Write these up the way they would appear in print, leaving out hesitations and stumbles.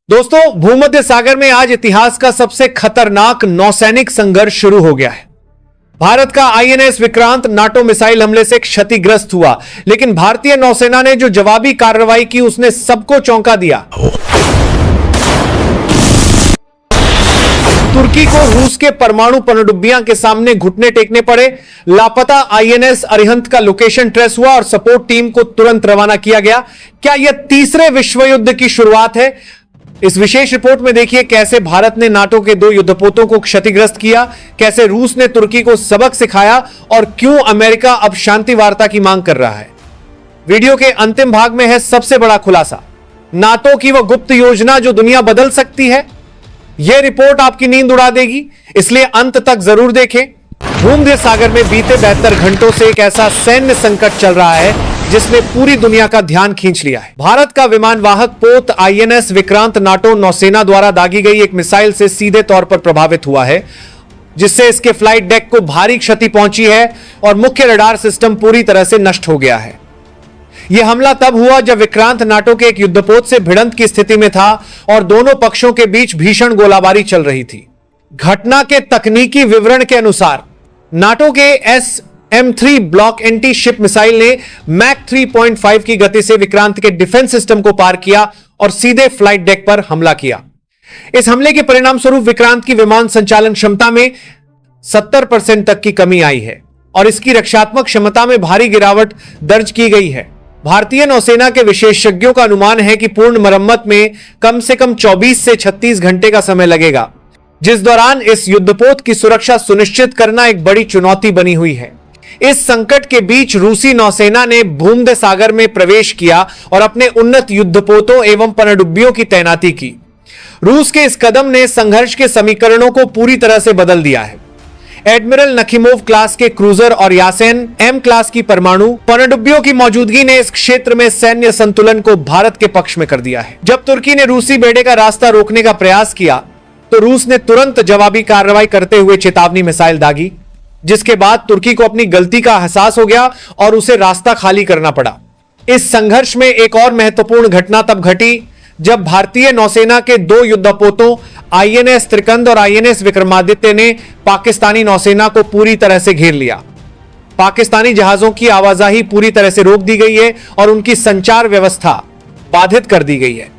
दोस्तों, भूमध्य सागर में आज इतिहास का सबसे खतरनाक नौसैनिक संघर्ष शुरू हो गया है। भारत का आईएनएस विक्रांत नाटो मिसाइल हमले से क्षतिग्रस्त हुआ, लेकिन भारतीय नौसेना ने जो जवाबी कार्रवाई की उसने सबको चौंका दिया। तुर्की को रूस के परमाणु पनडुब्बियां के सामने घुटने टेकने पड़े। लापता आईएनएस अरिहंत का लोकेशन ट्रेस हुआ और सपोर्ट टीम को तुरंत रवाना किया गया। क्या यह तीसरे विश्व युद्ध की शुरुआत है? इस विशेष रिपोर्ट में देखिए कैसे भारत ने नाटो के 2 युद्धपोतों को क्षतिग्रस्त किया, कैसे रूस ने तुर्की को सबक सिखाया और क्यों अमेरिका अब शांति वार्ता की मांग कर रहा है। वीडियो के अंतिम भाग में है सबसे बड़ा खुलासा, नाटो की वह गुप्त योजना जो दुनिया बदल सकती है। यह रिपोर्ट आपकी नींद उड़ा देगी, इसलिए अंत तक जरूर देखें। भूमध्य सागर में बीते 72 घंटों से एक ऐसा सैन्य संकट चल रहा है जिसने पूरी दुनिया का ध्यान खींच लिया है। भारत का विमानवाहक पोत आईएनएस विक्रांत नाटो नौसेना द्वारा दागी गई एक मिसाइल से सीधे तौर पर प्रभावित हुआ है, जिससे इसके फ्लाइट डेक को भारी क्षति पहुंची है और मुख्य रडार सिस्टम पूरी तरह से नष्ट हो गया है। यह हमला तब हुआ जब विक्रांत नाटो के एक युद्धपोत से भिड़ंत की स्थिति में था और दोनों पक्षों के बीच भीषण गोलाबारी चल रही थी। घटना के तकनीकी विवरण के अनुसार नाटो के SM-3 block anti ship missile ने मैक 3.5 की गति से विक्रांत के डिफेंस सिस्टम को पार किया और सीधे फ्लाइट डेक पर हमला किया। इस हमले के परिणाम स्वरूप विक्रांत की विमान संचालन क्षमता में 70% तक की कमी आई है और इसकी रक्षात्मक क्षमता में भारी गिरावट दर्ज की गई है। भारतीय नौसेना के विशेषज्ञों का अनुमान है कि पूर्ण मरम्मत में कम से कम 24 से 36 घंटे का समय लगेगा, जिस दौरान इस युद्धपोत की सुरक्षा सुनिश्चित करना एक बड़ी चुनौती बनी हुई है। इस संकट के बीच रूसी नौसेना ने भूमध्य सागर में प्रवेश किया और अपने उन्नत युद्धपोतों एवं पनडुब्बियों की तैनाती की। रूस के इस कदम ने संघर्ष के समीकरणों को पूरी तरह से बदल दिया है। एडमिरल नखिमोव क्लास के क्रूजर और यासेन M क्लास की परमाणु पनडुब्बियों की मौजूदगी ने इस क्षेत्र में सैन्य संतुलन को भारत के पक्ष में कर दिया है। जब तुर्की ने रूसी बेड़े का रास्ता रोकने का प्रयास किया तो रूस ने तुरंत जवाबी कार्रवाई करते हुए चेतावनी मिसाइल दागी, जिसके बाद तुर्की को अपनी गलती का एहसास हो गया और उसे रास्ता खाली करना पड़ा। इस संघर्ष में एक और महत्वपूर्ण घटना तब घटी जब भारतीय नौसेना के 2 युद्धपोतों आईएनएस त्रिकंद और आईएनएस विक्रमादित्य ने पाकिस्तानी नौसेना को पूरी तरह से घेर लिया। पाकिस्तानी जहाजों की आवाजाही पूरी तरह से रोक दी गई है और उनकी संचार व्यवस्था बाधित कर दी गई है।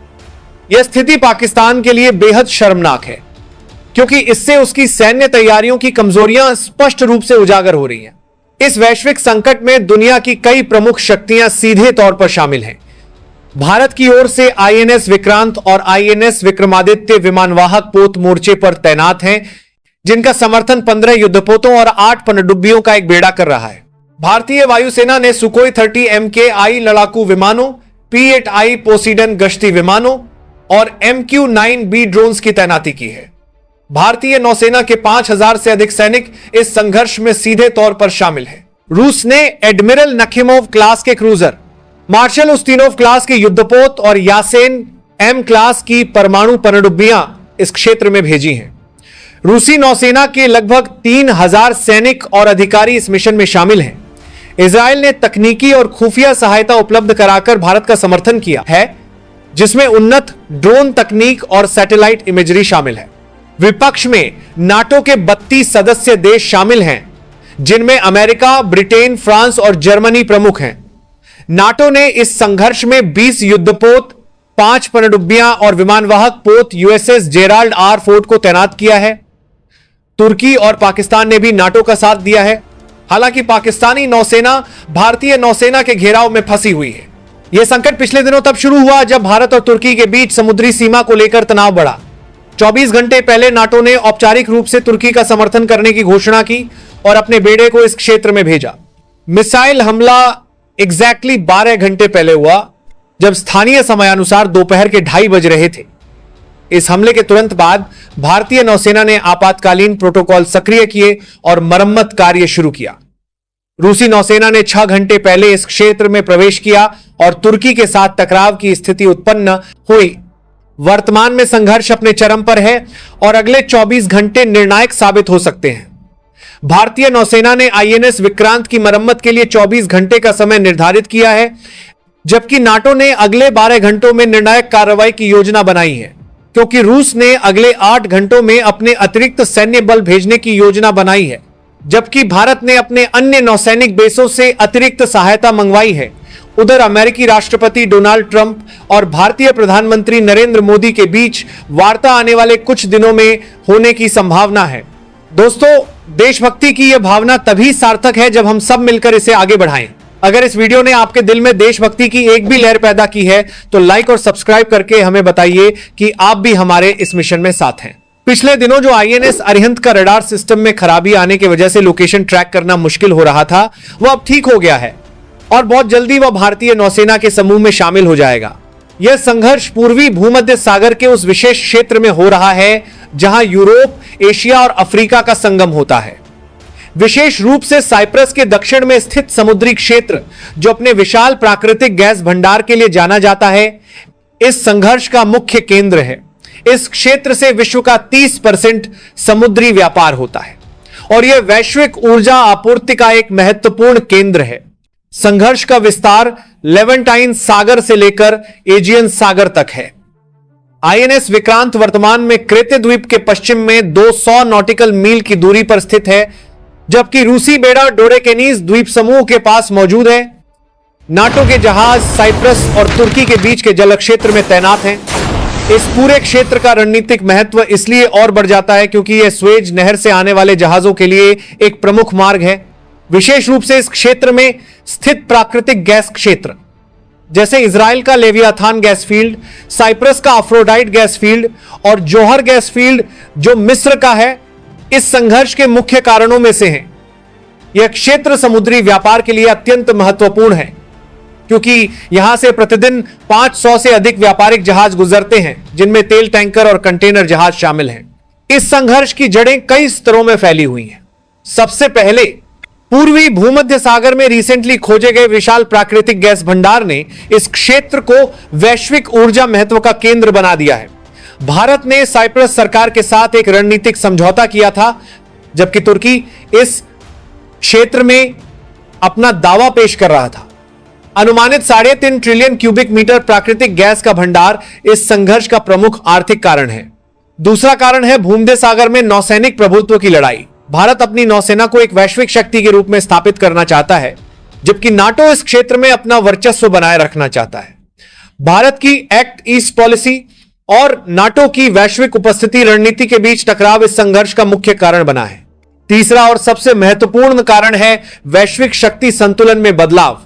यह स्थिति पाकिस्तान के लिए बेहद शर्मनाक है, क्योंकि इससे उसकी सैन्य तैयारियों की कमजोरियां स्पष्ट रूप से उजागर हो रही हैं। इस वैश्विक संकट में दुनिया की कई प्रमुख शक्तियां सीधे तौर पर शामिल हैं। भारत की ओर से आईएनएस विक्रांत और आईएनएस विक्रमादित्य विमानवाहक पोत मोर्चे पर तैनात हैं, जिनका समर्थन 15 युद्धपोतों और 8 पनडुब्बियों का एक बेड़ा कर रहा है। भारतीय वायुसेना ने सुखोई 30 MKI लड़ाकू विमानों, P-8I पोसीडन गश्ती विमानों और MQ-9B ड्रोन्स की तैनाती की है। भारतीय नौसेना के 5000 से अधिक सैनिक इस संघर्ष में सीधे तौर पर शामिल हैं। रूस ने एडमिरल नखिमोव क्लास के क्रूजर, मार्शल उस्तिनोव क्लास के युद्धपोत और यासेन M क्लास की परमाणु पनडुब्बियां इस क्षेत्र में भेजी हैं। रूसी नौसेना के लगभग 3000 सैनिक और अधिकारी इस मिशन में शामिल हैं। इजरायल ने तकनीकी और खुफिया सहायता उपलब्ध कराकर भारत का समर्थन किया है, जिसमें उन्नत ड्रोन तकनीक और सैटेलाइट इमेजरी शामिल है। विपक्ष में नाटो के 32 सदस्य देश शामिल हैं, जिनमें अमेरिका, ब्रिटेन, फ्रांस और जर्मनी प्रमुख हैं। नाटो ने इस संघर्ष में 20 युद्धपोत, 5 पनडुब्बियां और विमानवाहक पोत USS जेराल्ड R फोर्ड को तैनात किया है। तुर्की और पाकिस्तान ने भी नाटो का साथ दिया है। हालांकि पाकिस्तानी नौसेना भारतीय नौसेना के घेराव में फंसी हुई है। यह संकट पिछले दिनों तब शुरू हुआ जब भारत और तुर्की के बीच समुद्री सीमा को लेकर तनाव बढ़ा। 24 घंटे पहले नाटो ने औपचारिक रूप से तुर्की का समर्थन करने की घोषणा की और अपने बेड़े को इस क्षेत्र में भेजा। मिसाइल हमला एग्जैक्टली 12 घंटे पहले हुआ, जब स्थानीय समयानुसार दोपहर के 2:30 बज रहे थे। इस हमले के तुरंत बाद भारतीय नौसेना ने आपातकालीन प्रोटोकॉल सक्रिय किए और मरम्मत कार्य शुरू किया। रूसी नौसेना ने 6 घंटे पहले इस क्षेत्र में प्रवेश किया और तुर्की के साथ टकराव की स्थिति उत्पन्न हुई। वर्तमान में संघर्ष अपने चरम पर है और अगले 24 घंटे निर्णायक साबित हो सकते हैं। भारतीय नौसेना ने आईएनएस विक्रांत की मरम्मत के लिए 24 घंटे का समय निर्धारित किया है, जबकि नाटो ने अगले 12 घंटों में निर्णायक कार्रवाई की योजना बनाई है। क्योंकि रूस ने अगले 8 घंटों में अपने अतिरिक्त सैन्य बल भेजने की योजना बनाई है, जबकि भारत ने अपने अन्य नौसैनिक बेसों से अतिरिक्त सहायता मंगवाई है। उधर अमेरिकी राष्ट्रपति डोनाल्ड ट्रंप और भारतीय प्रधानमंत्री नरेंद्र मोदी के बीच वार्ता आने वाले कुछ दिनों में होने की संभावना है। दोस्तों, देशभक्ति की यह भावना तभी सार्थक है जब हम सब मिलकर इसे आगे बढ़ाएं। अगर इस वीडियो ने आपके दिल में देशभक्ति की एक भी लहर पैदा की है तो लाइक और सब्सक्राइब करके हमें बताइए कि आप भी हमारे इस मिशन में साथ हैं। पिछले दिनों जो आईएनएस अरिहंत का रडार सिस्टम में खराबी आने की वजह से लोकेशन ट्रैक करना मुश्किल हो रहा था, वह अब ठीक हो गया है और बहुत जल्दी वह भारतीय नौसेना के समूह में शामिल हो जाएगा। यह संघर्ष पूर्वी भूमध्य सागर के उस विशेष क्षेत्र में हो रहा है जहां यूरोप, एशिया और अफ्रीका का संगम होता है। विशेष रूप से साइप्रस के दक्षिण में स्थित समुद्री क्षेत्र, जो अपने विशाल प्राकृतिक गैस भंडार के लिए जाना जाता है, इस संघर्ष का मुख्य केंद्र है। इस क्षेत्र से विश्व का 30% समुद्री व्यापार होता है और यह वैश्विक ऊर्जा आपूर्ति का एक महत्वपूर्ण केंद्र है। संघर्ष का विस्तार लेवेंटाइन सागर से लेकर एजियन सागर तक है। आईएनएस विक्रांत वर्तमान में क्रेते द्वीप के पश्चिम में 200 नॉटिकल मील की दूरी पर स्थित है, जबकि रूसी बेड़ा डोडेकेनीज द्वीप समूह के पास मौजूद है। नाटो के जहाज साइप्रस और तुर्की के बीच के जल क्षेत्र में तैनात हैं। इस पूरे क्षेत्र का रणनीतिक महत्व इसलिए और बढ़ जाता है क्योंकि यह स्वेज नहर से आने वाले जहाजों के लिए एक प्रमुख मार्ग है। विशेष रूप से इस क्षेत्र में स्थित प्राकृतिक गैस क्षेत्र जैसे इजराइल का लेवियाथान गैस फील्ड, साइप्रस का अफ्रोडाइट गैस फील्ड और जोहर गैस फील्ड जो मिस्र का है, इस संघर्ष के मुख्य कारणों में से हैं। यह क्षेत्र समुद्री व्यापार के लिए अत्यंत महत्वपूर्ण है क्योंकि यहां से प्रतिदिन 500 से अधिक व्यापारिक जहाज गुजरते हैं, जिनमें तेल टैंकर और कंटेनर जहाज शामिल हैं। इस संघर्ष की जड़ें कई स्तरों में फैली हुई हैं। सबसे पहले पूर्वी भूमध्य सागर में रिसेंटली खोजे गए विशाल प्राकृतिक गैस भंडार ने इस क्षेत्र को वैश्विक ऊर्जा महत्व का केंद्र बना दिया है। भारत ने साइप्रस सरकार के साथ एक रणनीतिक समझौता किया था, जबकि तुर्की इस क्षेत्र में अपना दावा पेश कर रहा था। अनुमानित 3.5 ट्रिलियन क्यूबिक मीटर प्राकृतिक गैस का भंडार इस संघर्ष का प्रमुख आर्थिक कारण है। दूसरा कारण है भूमध्य सागर में नौसैनिक प्रभुत्व की लड़ाई। भारत अपनी नौसेना को एक वैश्विक शक्ति के रूप में स्थापित करना चाहता है, जबकि नाटो इस क्षेत्र में अपना वर्चस्व बनाए रखना चाहता है। भारत की एक्ट ईस्ट पॉलिसी और नाटो की वैश्विक उपस्थिति रणनीति के बीच टकराव इस संघर्ष का मुख्य कारण बना है। तीसरा और सबसे महत्वपूर्ण कारण है वैश्विक शक्ति संतुलन में बदलाव।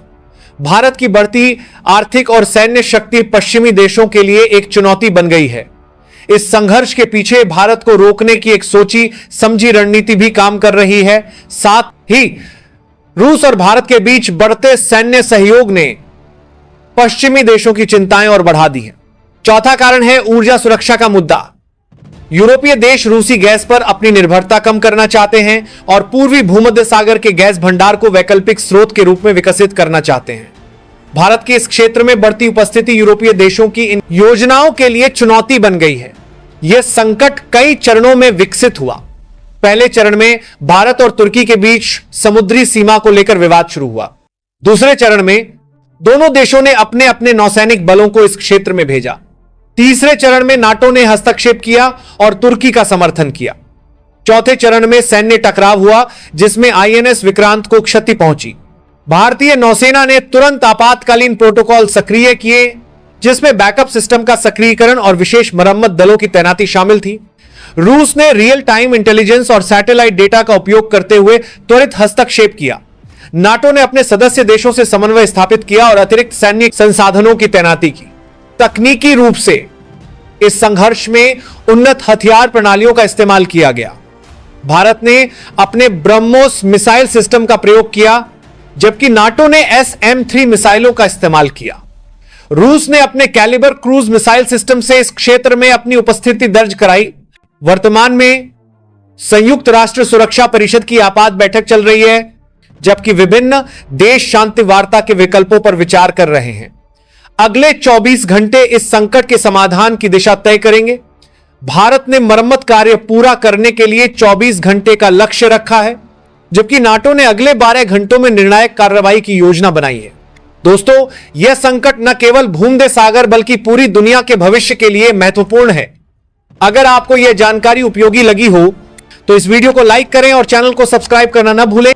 भारत की बढ़ती आर्थिक और सैन्य शक्ति पश्चिमी देशों के लिए एक चुनौती बन गई है। इस संघर्ष के पीछे भारत को रोकने की एक सोची समझी रणनीति भी काम कर रही है। साथ ही रूस और भारत के बीच बढ़ते सैन्य सहयोग ने पश्चिमी देशों की चिंताएं और बढ़ा दी हैं। चौथा कारण है ऊर्जा सुरक्षा का मुद्दा। यूरोपीय देश रूसी गैस पर अपनी निर्भरता कम करना चाहते हैं और पूर्वी भूमध्य सागर के गैस भंडार को वैकल्पिक स्रोत के रूप में विकसित करना चाहते हैं। भारत की इस क्षेत्र में बढ़ती उपस्थिति यूरोपीय देशों की इन योजनाओं के लिए चुनौती बन गई है। यह संकट कई चरणों में विकसित हुआ। पहले चरण में भारत और तुर्की के बीच समुद्री सीमा को लेकर विवाद शुरू हुआ। दूसरे चरण में दोनों देशों ने अपने अपने नौसैनिक बलों को इस क्षेत्र में भेजा। तीसरे चरण में नाटो ने हस्तक्षेप किया और तुर्की का समर्थन किया। चौथे चरण में सैन्य टकराव हुआ, जिसमें आईएनएस विक्रांत को क्षति पहुंची। भारतीय नौसेना ने तुरंत आपातकालीन प्रोटोकॉल सक्रिय किए, जिसमें बैकअप सिस्टम का सक्रियकरण और विशेष मरम्मत दलों की तैनाती शामिल थी। रूस ने रियल टाइम इंटेलिजेंस और सैटेलाइट डेटा का उपयोग करते हुए त्वरित हस्तक्षेप किया। नाटो ने अपने सदस्य देशों से समन्वय स्थापित किया और अतिरिक्त सैन्य संसाधनों की तैनाती की। तकनीकी रूप से इस संघर्ष में उन्नत हथियार प्रणालियों का इस्तेमाल किया गया। भारत ने अपने ब्रह्मोस मिसाइल सिस्टम का प्रयोग किया, जबकि नाटो ने SM-3 मिसाइलों का इस्तेमाल किया। रूस ने अपने कैलिबर क्रूज मिसाइल सिस्टम से इस क्षेत्र में अपनी उपस्थिति दर्ज कराई। वर्तमान में संयुक्त राष्ट्र सुरक्षा परिषद की आपात बैठक चल रही है, जबकि विभिन्न देश शांति वार्ता के विकल्पों पर विचार कर रहे हैं। अगले 24 घंटे इस संकट के समाधान की दिशा तय करेंगे। भारत ने मरम्मत कार्य पूरा करने के लिए 24 घंटे का लक्ष्य रखा है, जबकि नाटो ने अगले 12 घंटों में निर्णायक कार्रवाई की योजना बनाई है। दोस्तों, यह संकट न केवल भूमध्य सागर बल्कि पूरी दुनिया के भविष्य के लिए महत्वपूर्ण है। अगर आपको यह जानकारी उपयोगी लगी हो तो इस वीडियो को लाइक करें और चैनल को सब्सक्राइब करना ना भूलें।